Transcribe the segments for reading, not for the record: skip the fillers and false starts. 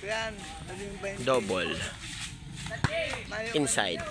Yan, Double. Inside.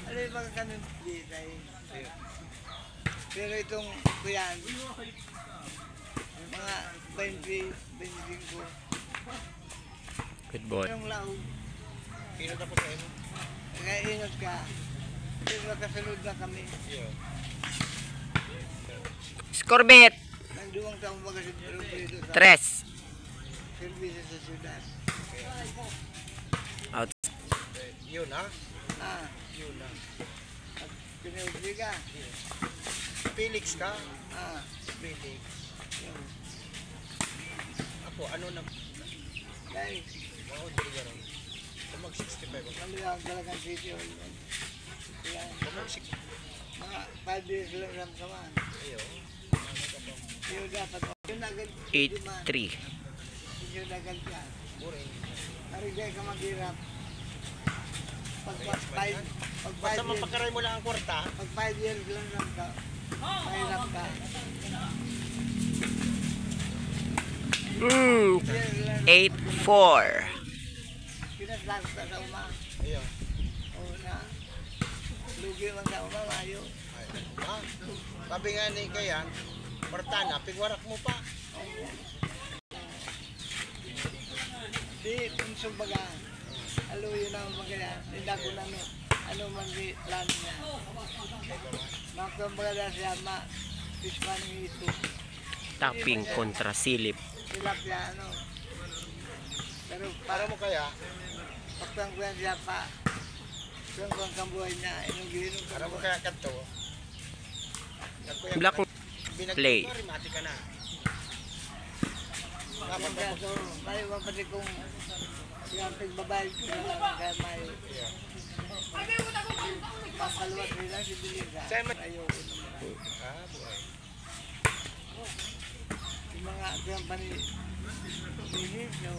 Ano yung mga kanong pero itong kuyan, mga 20, 25. Good boy. Yung lao. Inot ako sa ino. Kaya inot ka. Pero nakasunod na kami. Score bet. Nagduwang taong baga sa dito sa Tres. service sa syudad. Out. Yun ha? Yun na. At pinaubi ka. Felix ka? Felix. Yun. Ako, ano na? Guys, Ako, hindi ka rin. Kumag 65 ako. naliyang talagang city hall. Yan. Kumag 6. Mga 5 years lang lang kaman. Ayaw. Yun dapat. Yun agad. 8-3. Yun agad ka. Buring. Narigay ka maghirap. Pag Basta mapakaray mo lang ang kwarta. Pag 5 years lang lang ka, mahirap ka. 8-4. Pinaslas ka sa uma. Ayaw. O na. Lugi man sa uma, mayo. Ha? Sabi nga ni Kayan, kwarta na, pigwarak mo pa. Di, punsong baga. Alo yun ang magaya. Hindi ko na ano man di plan niya. Makang baga na siya ma. Pisman ng ito. Tapping kontra silip. Tilapia ano. Pero Para mo kaya, pagtang ko yan siya pa. Kung kung kambuhay niya, inong-ginom ka. para mo kaya kanto. Black play. Mati ka na. Kapag kaya so, may pati kung yung pagbabayad ko na kaya may papaluwas nila si Biliga. Ayoko naman. Buhay. Yung mga kaya pa ni Bilis, no,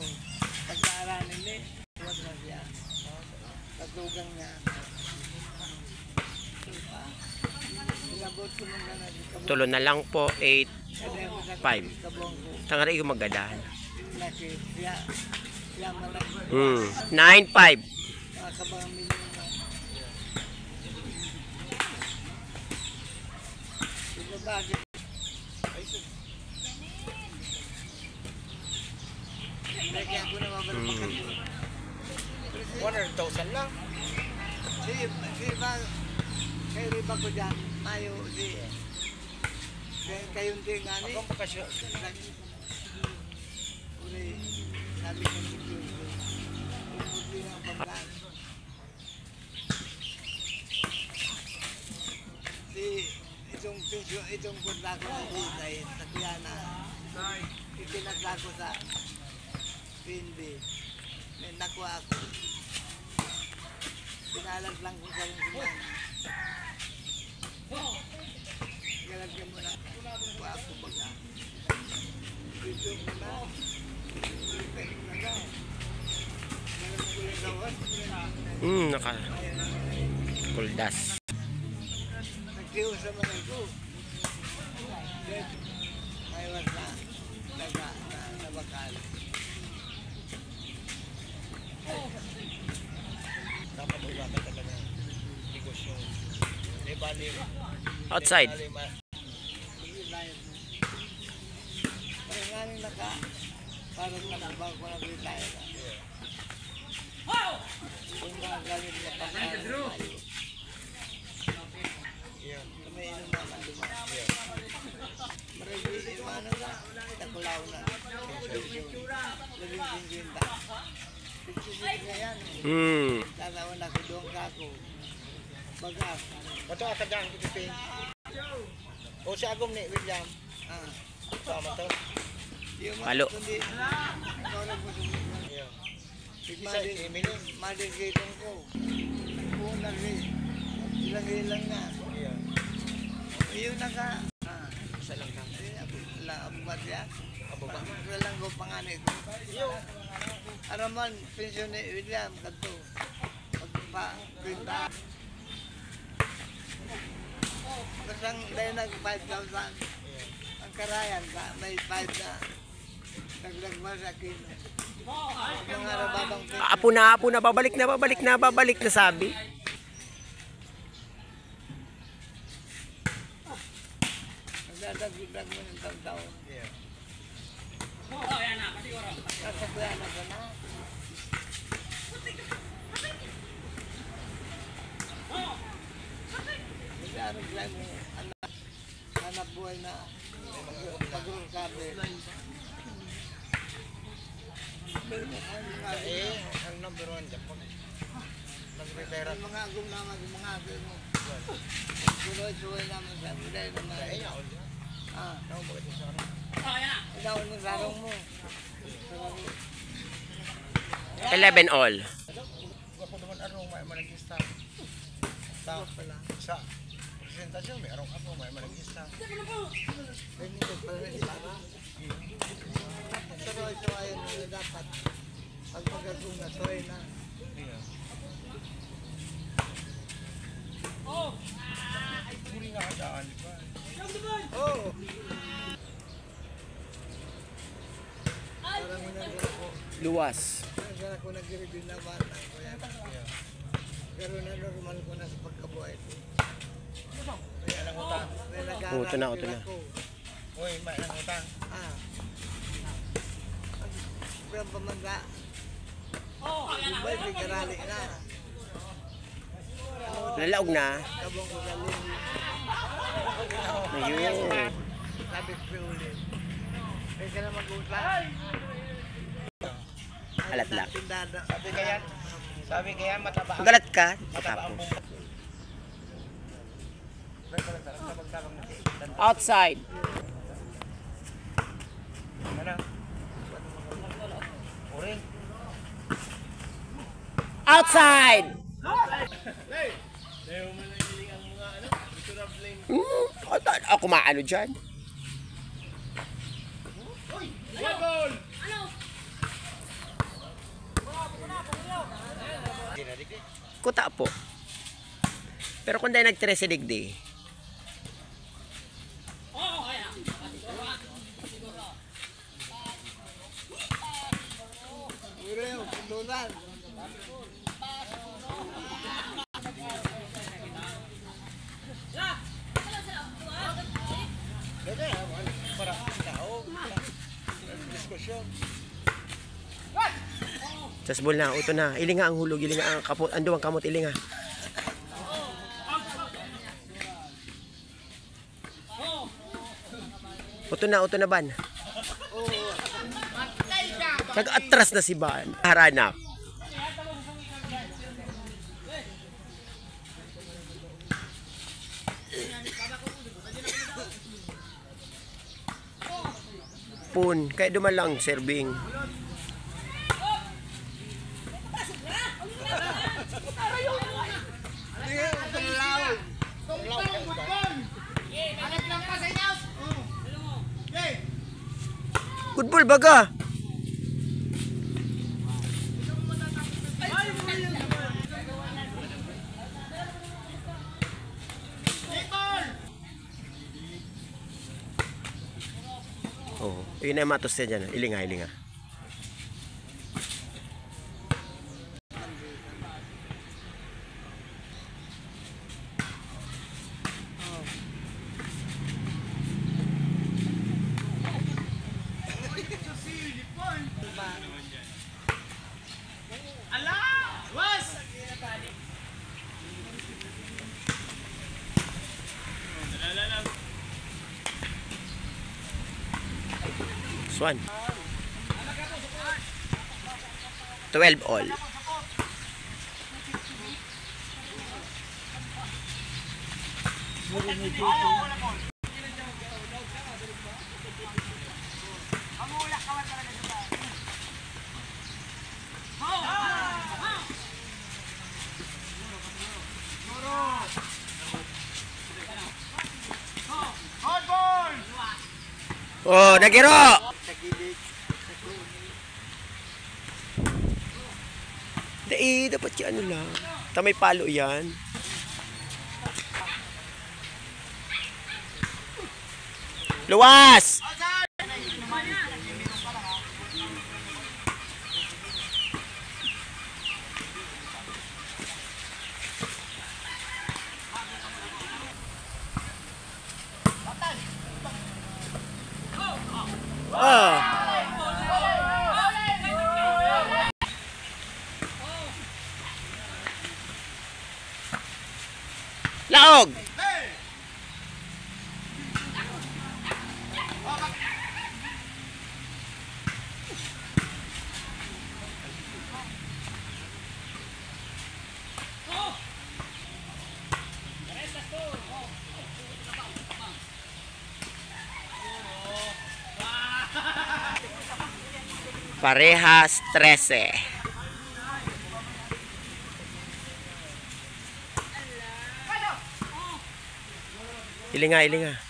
pagkaaranin ni, huwag na siya. Patugang niya. Ilabot ko nung gana. Tulo na lang po. 8-5. Kabong ko. Tangari ko magadahan. Laki. Siya malaki. 9-5. Mga kabang minimum na. Diba bakit? Kaya ko na mabalapakan ko. 100,000 lang. Si ba, kay riba ko dyan, mayo si kayong din nga ni. Akong bakasyon. Uli, sabi ko si Diyo, umuti ng pagkaan. Si, itong punta ko ng Bitay, sa Kuyana, itinagla ko sa PNB. May nakuha ako. Pinalag lang ko sa rin sinan. Galagyan mo na. Nakuha ako baga. Video mo na. Repent mo na. Galagyan ko yung gawan. Naka kuldas. Nagtiyo sa manay ko. May wala. Daga na bakal. Dapat ugaman talaga ng negosyo. Di bali. Outside. Parang nga nung parang nakabang ko na tayo na. Kung magagamit na pangkalan tayo. Kami inuman ang dumaan. Maragay inumanan na. Takulaw na. Labing 50. 56 na yan. Tanawan ako doon kako. Bagas. Bato atagang kitipin. O si Agom ni William. Sama to. Palo. Kundi, ikaw mo sumunod. Isa si Emily. Madigitong ko. Una rin. Ilang-ilang na. Iyon na ka. Isa lang ka. Abubat ya. Abubat. Walang ko panganit. Araman, pensyon ni William, kanto. Pagpa-pinta. Kasang dahil nag 5,000. Ang karayan, may 5 na. Dagdag mo sa kilo. Mga rababang pito. Apo na, babalik na sabi. Nagdadagdag mo ng taon-taon. Yeah. Kasabayan na ka na. Nagdarag lang mo, anak buhay na mag-recover. Ang number 1 Japan. Nag-repera. Ang mga agong naman, yung mga agong mo. Suloy-suloy naman sa mulay naman. Kaya ako. Ah, Ako bakit yung sarang? ikaw ng sarong mo. 11 all. Ako naman arong may managista. Sa presentasyon may arong ako may managista. Ganito pala na si Papa. Suloy-suloy na dapat. Pag mag-agong na, suloy na. Puri nga kadaan, di ba? Oo. Parang mo nang ako. Luwas. Nagdala ko nag-review naman. Pero na normal ko na sa pagkabuhay ko. May alang utang. May Oh, ito na, ito na. Uy, may alang utang. Ah. Pero pamanda. Dubai, bigkarali na. Lalaog na. Kabong ko galing. Ayun. Sabi ko ulit. May ka na mag-utang. Alat lang. Tindada. Sabi kaya mataba ang Magalat ka. mataba ang Tapos. bumbo. Outside. Ano? Uring. Outside. Ako maano dyan. Kuta po. Pero kung dahil nag-13 digdi. Ureo, pundulan. Para tao. Diskusyon. Sasbol na, uto na. Ilinga ang hulog, ilinga ang kapot. Ando ang kamot, ilinga. Uto na ban. Nag-atras na si Ban. Haranap. Pun, kaya dumalang serving. Good ball baga. Oh, yun na yung matos niya dyan. Ilinga, ilinga. Swan. 12 all. Oh, nagiro! Sa gilid. Dapat ki ano lang. Tamay palo yan. Luwas! Oh. Laog! Parehas 13. Ilinga, ilinga.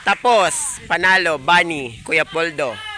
Tapos, panalo, Bunny, Kuya Poldo.